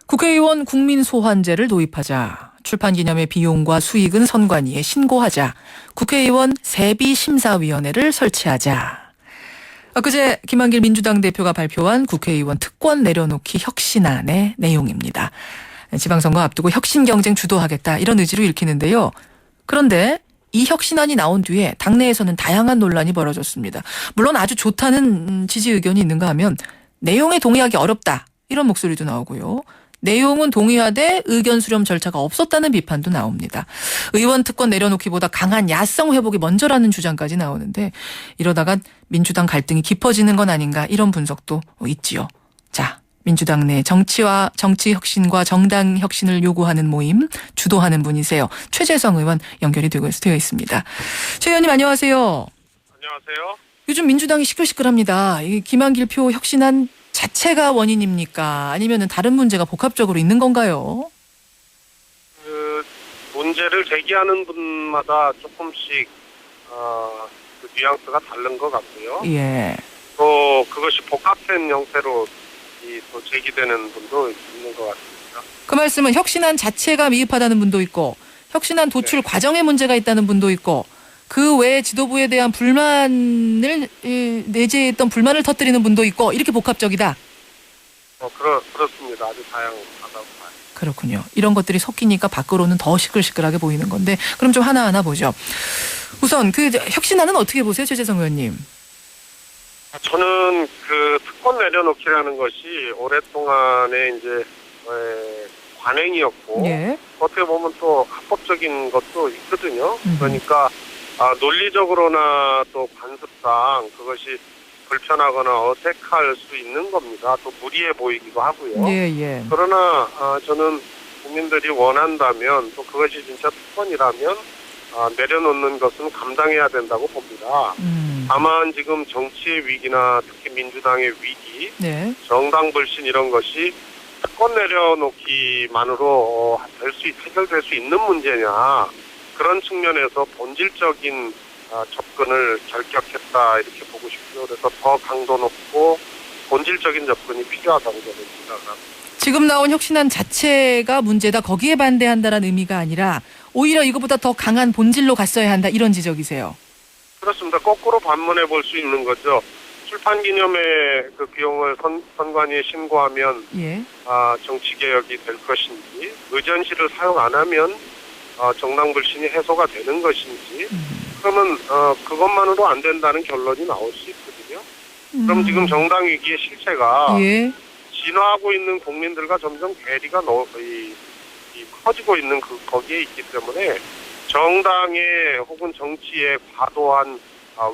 국회의원 국민소환제를 도입하자. 출판기념회 비용과 수익은 선관위에 신고하자. 국회의원 세비심사위원회를 설치하자. 그제 김한길 민주당 대표가 발표한 국회의원 특권 내려놓기 혁신안의 내용입니다. 지방선거 앞두고 혁신 경쟁 주도하겠다 이런 의지로 읽히는데요. 그런데 이 혁신안이 나온 뒤에 당내에서는 다양한 논란이 벌어졌습니다. 물론 아주 좋다는 지지 의견이 있는가 하면 내용에 동의하기 어렵다 이런 목소리도 나오고요. 내용은 동의하되 의견 수렴 절차가 없었다는 비판도 나옵니다. 의원 특권 내려놓기보다 강한 야성 회복이 먼저라는 주장까지 나오는데 이러다가 민주당 갈등이 깊어지는 건 아닌가 이런 분석도 있지요. 자, 민주당 내 정치와 정치 혁신과 정당 혁신을 요구하는 모임 주도하는 분이세요. 최재성 의원 연결이 되어 있습니다. 최 의원님 안녕하세요. 안녕하세요. 요즘 민주당이 시끌시끌합니다. 이 김한길 표 혁신안 자체가 원인입니까? 아니면은 다른 문제가 복합적으로 있는 건가요? 그 문제를 제기하는 분마다 조금씩 그 뉘앙스가 다른 것 같고요. 예. 또 그것이 복합된 형태로 또 제기되는 분도 있는 것 같습니다. 그 말씀은 혁신안 자체가 미흡하다는 분도 있고 혁신안 도출 과정에 문제가 있다는 분도 있고 그 외에 지도부에 대한 불만을 내재했던 불만을 터뜨리는 분도 있고 이렇게 복합적이다. 그렇습니다. 아주 다양하다고 봐요. 그렇군요. 이런 것들이 섞이니까 밖으로는 더 시끌시끌하게 보이는 건데 그럼 좀 하나하나 보죠. 우선 그 혁신안은 어떻게 보세요, 최재성 의원님? 저는 그 특권 내려놓기라는 것이 오랫동안의 이제 관행이었고 예. 어떻게 보면 또 합법적인 것도 있거든요. 그러니까 논리적으로나 또 관습상 그것이 불편하거나 어색할 수 있는 겁니다. 또 무리해 보이기도 하고요. 예. 그러나 저는 국민들이 원한다면 또 그것이 진짜 특권이라면 내려놓는 것은 감당해야 된다고 봅니다. 다만 지금 정치의 위기나 특히 민주당의 위기, 네. 정당 불신 이런 것이 특권 내려놓기만으로 해결될 수 있는 문제냐. 그런 측면에서 본질적인 접근을 결격했다 이렇게 보고 싶고요. 그래서 더 강도 높고 본질적인 접근이 필요하다고 저는 생각합니다. 지금 나온 혁신안 자체가 문제다. 거기에 반대한다라는 의미가 아니라 오히려 이거보다 더 강한 본질로 갔어야 한다. 이런 지적이세요. 그렇습니다. 거꾸로 반문해 볼 수 있는 거죠. 출판기념회 그 비용을 선관위에 신고하면 예. 정치개혁이 될 것인지 의전실을 사용 안 하면 정당 불신이 해소가 되는 것인지 그러면 그것만으로 안 된다는 결론이 나올 수 있거든요. 그럼 지금 정당 위기의 실체가 예. 진화하고 있는 국민들과 점점 괴리가 커지고 있는 거기에 있기 때문에 정당의 혹은 정치의 과도한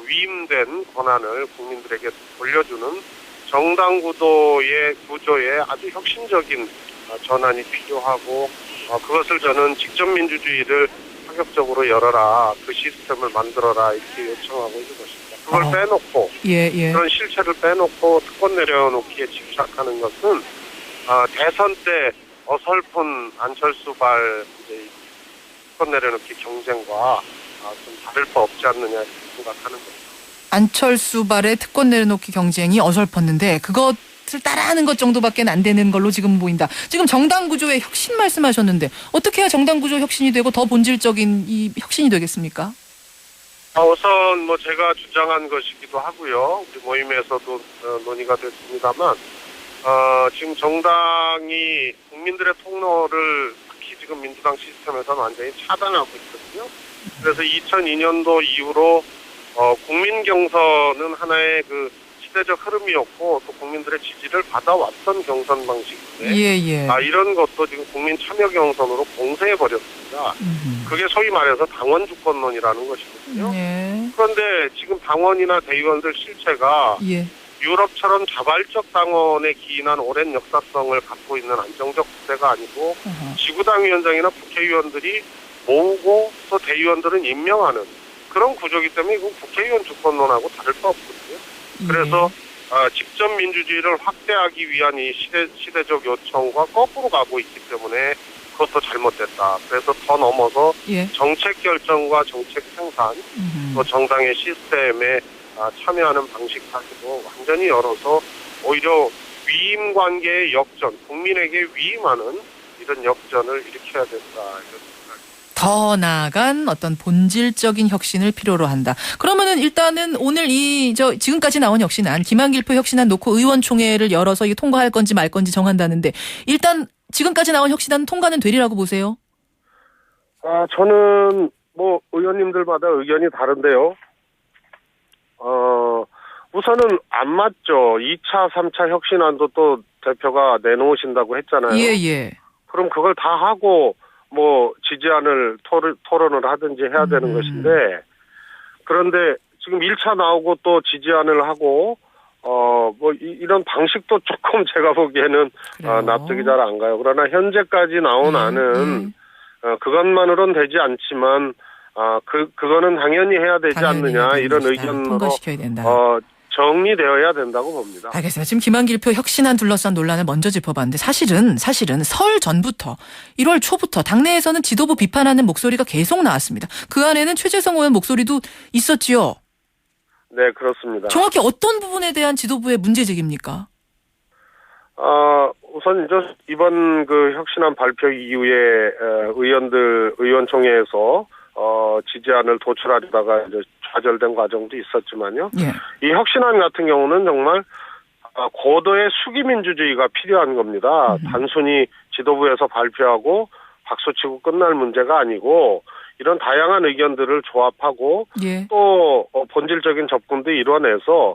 위임된 권한을 국민들에게 돌려주는 정당 구조의 아주 혁신적인 전환이 필요하고 그것을 저는 직접 민주주의를 파격적으로 열어라, 그 시스템을 만들어라 이렇게 요청하고 있는 것입니다. 그걸 빼놓고 그런 실체를 빼놓고 특권 내려놓기에 집착하는 것은 대선 때 어설픈 안철수발 특권 내려놓기 경쟁과 좀 다를 바 없지 않느냐 이렇게 생각하는 겁니다. 안철수발의 특권 내려놓기 경쟁이 어설펐는데 그것을 따라하는 것 정도밖에 안 되는 걸로 지금 보인다. 지금 정당 구조의 혁신 말씀하셨는데 어떻게 해야 정당 구조 혁신이 되고 더 본질적인 이 혁신이 되겠습니까? 우선 제가 주장한 것이기도 하고요. 우리 모임에서도 논의가 됐습니다만 지금 정당이 국민들의 통로를 특히 지금 민주당 시스템에서는 완전히 차단하고 있거든요. 그래서 2002년도 이후로 국민 경선은 하나의 그 시대적 흐름이었고 또 국민들의 지지를 받아왔던 경선 방식인데 이런 것도 지금 국민 참여 경선으로 봉쇄해 버렸습니다. 그게 소위 말해서 당원 주권론이라는 것이거든요. 그런데 지금 당원이나 대의원들 실체가 유럽처럼 자발적 당원에 기인한 오랜 역사성을 갖고 있는 안정적 부대가 아니고 지구당위원장이나 국회의원들이 모으고 또 대의원들은 임명하는 그런 구조이기 때문에 이건 국회의원 주권론하고 다를 바 없거든요. 그래서 직접 민주주의를 확대하기 위한 이 시대적 요청과 거꾸로 가고 있기 때문에 그것도 잘못됐다. 그래서 더 넘어서 정책 결정과 정책 생산 또 정당의 시스템에 참여하는 방식까지도 완전히 열어서 오히려 위임 관계의 역전, 국민에게 위임하는 이런 역전을 일으켜야 된다. 이런 생각입니다. 더 나아간 어떤 본질적인 혁신을 필요로 한다. 그러면은 일단은 오늘 지금까지 나온 혁신안, 김한길표 혁신안 놓고 의원총회를 열어서 이게 통과할 건지 말 건지 정한다는데 일단 지금까지 나온 혁신안 통과는 되리라고 보세요? 저는 뭐 의원님들마다 의견이 다른데요. 우선은 안 맞죠. 2차, 3차 혁신안도 또 대표가 내놓으신다고 했잖아요. 예. 그럼 그걸 다 하고 뭐 지지안을 토론을 하든지 해야 되는 것인데, 그런데 지금 1차 나오고 또 지지안을 하고 뭐 이런 방식도 조금 제가 보기에는 납득이 잘 안 가요. 그러나 현재까지 나온 안은 그것만으로는 되지 않지만 그거는 당연히 해야 되지 않느냐, 이런 의견으로 통과시켜야 된다. 정리되어야 된다고 봅니다. 알겠습니다. 지금 김한길표 혁신안 둘러싼 논란을 먼저 짚어봤는데 사실은 설 전부터 1월 초부터 당내에서는 지도부 비판하는 목소리가 계속 나왔습니다. 그 안에는 최재성 의원 목소리도 있었지요. 네, 그렇습니다. 정확히 어떤 부분에 대한 지도부의 문제 제기입니까? 우선 이번 그 혁신안 발표 이후에 의원총회에서 지지안을 도출하려다가 이제 좌절된 과정도 있었지만요. 예. 이 혁신안 같은 경우는 정말 고도의 수기민주주의가 필요한 겁니다. 단순히 지도부에서 발표하고 박수치고 끝날 문제가 아니고 이런 다양한 의견들을 조합하고 또 본질적인 접근도 이뤄내서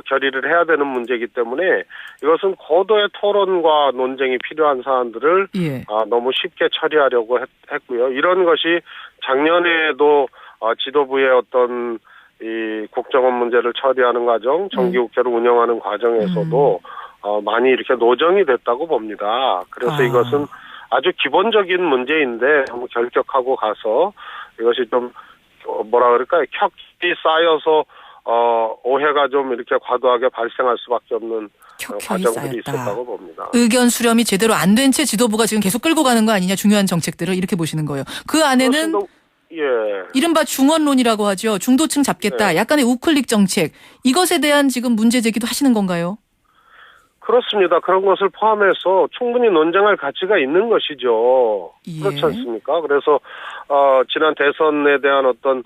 결의를 해야 되는 문제이기 때문에 이것은 고도의 토론과 논쟁이 필요한 사안들을 너무 쉽게 처리하려고 했고요. 이런 것이 작년에도 지도부의 어떤 이 국정원 문제를 처리하는 과정, 정기국회를 운영하는 과정에서도 많이 이렇게 노정이 됐다고 봅니다. 그래서 이것은 아주 기본적인 문제인데 너무 결격하고 가서 이것이 좀 뭐라 그럴까요? 격이 쌓여서 오해가 좀 이렇게 과도하게 발생할 수밖에 없는 과정들이 있었다고 봅니다. 의견 수렴이 제대로 안 된 채 지도부가 지금 계속 끌고 가는 거 아니냐, 중요한 정책들을 이렇게 보시는 거예요. 그 안에는 이른바 중원론이라고 하죠. 중도층 잡겠다. 약간의 우클릭 정책. 이것에 대한 지금 문제 제기도 하시는 건가요? 그렇습니다. 그런 것을 포함해서 충분히 논쟁할 가치가 있는 것이죠. 그렇지 않습니까? 그래서 지난 대선에 대한 어떤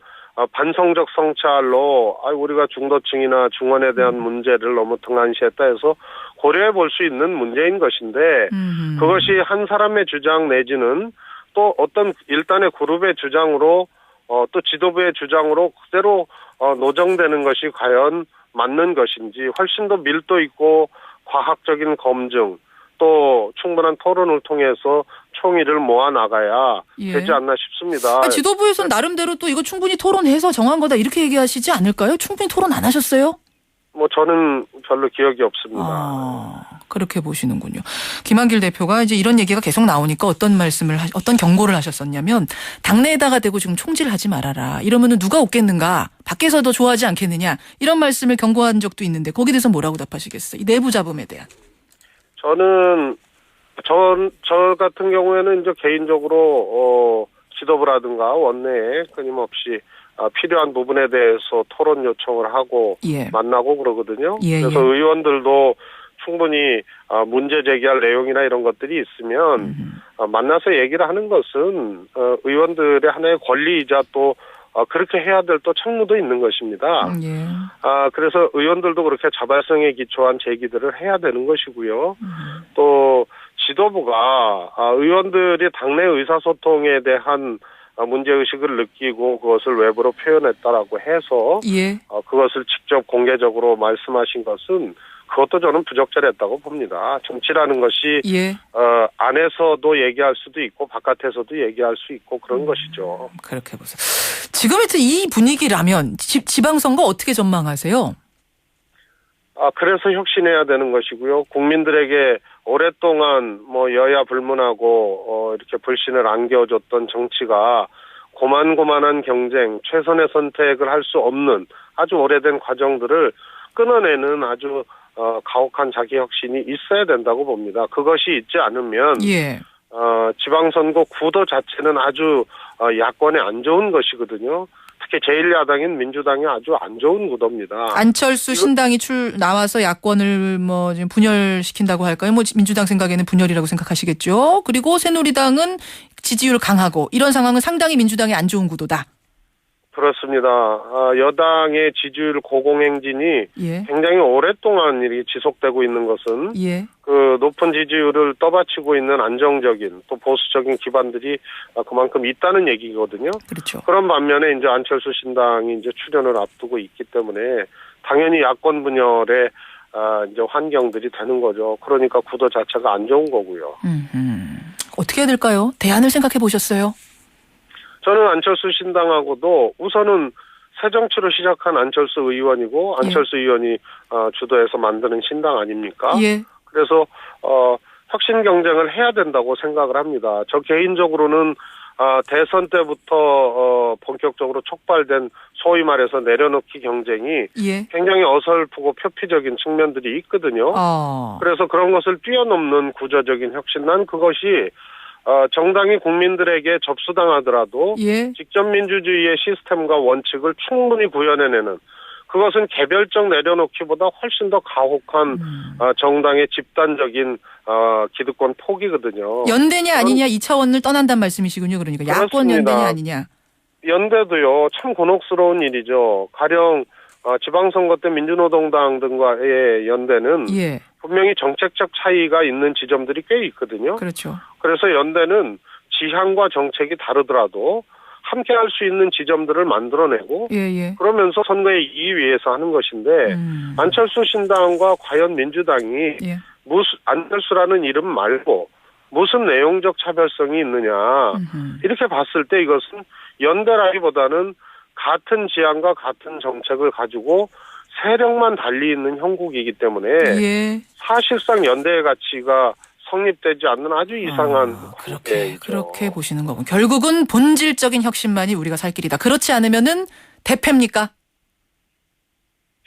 반성적 성찰로 우리가 중도층이나 중원에 대한 문제를 너무 등한시했다 해서 고려해 볼 수 있는 문제인 것인데 그것이 한 사람의 주장 내지는 또 어떤 일단의 그룹의 주장으로 또 지도부의 주장으로 그대로 노정되는 것이 과연 맞는 것인지 훨씬 더 밀도 있고 과학적인 검증 또 충분한 토론을 통해서 총의를 모아 나가야 되지 않나 싶습니다. 지도부에서는 나름대로 또 이거 충분히 토론해서 정한 거다 이렇게 얘기하시지 않을까요? 충분히 토론 안 하셨어요? 뭐 저는 별로 기억이 없습니다. 그렇게 보시는군요. 김한길 대표가 이제 이런 얘기가 계속 나오니까 어떤 경고를 하셨었냐면 당내에다가 대고 지금 총질을 하지 말아라. 이러면은 누가 웃겠는가? 밖에서 더 좋아하지 않겠느냐? 이런 말씀을 경고한 적도 있는데 거기에 대해서 뭐라고 답하시겠어요? 이 내부 잡음에 대한. 저는 저 같은 경우에는 이제 개인적으로 지도부라든가 원내에 끊임없이 필요한 부분에 대해서 토론 요청을 하고 만나고 그러거든요. 그래서 의원들도 충분히 문제 제기할 내용이나 이런 것들이 있으면 만나서 얘기를 하는 것은 의원들의 하나의 권리이자 또 그렇게 해야 될 또 책무도 있는 것입니다. 그래서 의원들도 그렇게 자발성에 기초한 제기들을 해야 되는 것이고요. 또 지도부가 의원들이 당내 의사소통에 대한 문제의식을 느끼고 그것을 외부로 표현했다라고 해서 그것을 직접 공개적으로 말씀하신 것은 그것도 저는 부적절했다고 봅니다. 정치라는 것이 안에서도 얘기할 수도 있고 바깥에서도 얘기할 수 있고 그런 것이죠. 그렇게 보세요. 지금 하여튼 이 분위기라면 지방선거 어떻게 전망하세요? 그래서 혁신해야 되는 것이고요. 국민들에게 오랫동안 뭐 여야 불문하고 이렇게 불신을 안겨줬던 정치가 고만고만한 경쟁, 최선의 선택을 할 수 없는 아주 오래된 과정들을 끊어내는 아주 가혹한 자기 혁신이 있어야 된다고 봅니다. 그것이 있지 않으면 지방선거 구도 자체는 아주 야권에 안 좋은 것이거든요. 특히 제1야당인 민주당이 아주 안 좋은 구도입니다. 안철수 신당이 나와서 야권을 뭐 지금 분열시킨다고 할까요? 뭐 민주당 생각에는 분열이라고 생각하시겠죠. 그리고 새누리당은 지지율 강하고 이런 상황은 상당히 민주당이 안 좋은 구도다. 그렇습니다. 여당의 지지율 고공행진이 예. 굉장히 오랫동안 일이 지속되고 있는 것은 예. 그 높은 지지율을 떠받치고 있는 안정적인 또 보수적인 기반들이 그만큼 있다는 얘기거든요. 그렇죠. 그런 반면에 이제 안철수 신당이 이제 출연을 앞두고 있기 때문에 당연히 야권 분열의 이제 환경들이 되는 거죠. 그러니까 구도 자체가 안 좋은 거고요. 어떻게 해야 될까요? 대안을 생각해 보셨어요? 저는 안철수 신당하고도 우선은 새 정치로 시작한 안철수 의원이고 안철수 의원이 주도해서 만드는 신당 아닙니까? 예. 그래서 혁신 경쟁을 해야 된다고 생각을 합니다. 저 개인적으로는 대선 때부터 본격적으로 촉발된 소위 말해서 내려놓기 경쟁이 예. 굉장히 어설프고 표피적인 측면들이 있거든요. 그래서 그런 것을 뛰어넘는 구조적인 혁신, 난 그것이 정당이 국민들에게 접수당하더라도 예. 직접 민주주의의 시스템과 원칙을 충분히 구현해내는, 그것은 개별적 내려놓기보다 훨씬 더 가혹한 정당의 집단적인 기득권 포기거든요. 연대냐 아니냐 이 차원을 떠난단 말씀이시군요. 그러니까 야권 그렇습니다. 연대냐 아니냐. 연대도요, 참 곤혹스러운 일이죠. 가령 지방선거 때 민주노동당 등과의 연대는 예. 분명히 정책적 차이가 있는 지점들이 꽤 있거든요. 그렇죠. 그래서 연대는 지향과 정책이 다르더라도 함께 할 수 있는 지점들을 만들어내고 예. 그러면서 선거에 이기 위해서 하는 것인데 안철수 신당과 과연 민주당이 예. 안철수라는 이름 말고 무슨 내용적 차별성이 있느냐, 이렇게 봤을 때 이것은 연대라기보다는 같은 지향과 같은 정책을 가지고 세력만 달리 있는 형국이기 때문에 예. 사실상 연대의 가치가 성립되지 않는 아주 이상한 그렇게 보시는 거군. 결국은 본질적인 혁신만이 우리가 살 길이다. 그렇지 않으면은 대패입니까?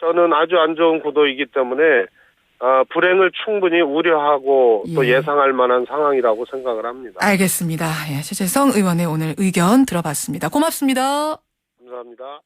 저는 아주 안 좋은 구도이기 때문에 불행을 충분히 우려하고 또 예상할 만한 상황이라고 생각을 합니다. 알겠습니다. 예, 최재성 의원의 오늘 의견 들어봤습니다. 고맙습니다. 감사합니다.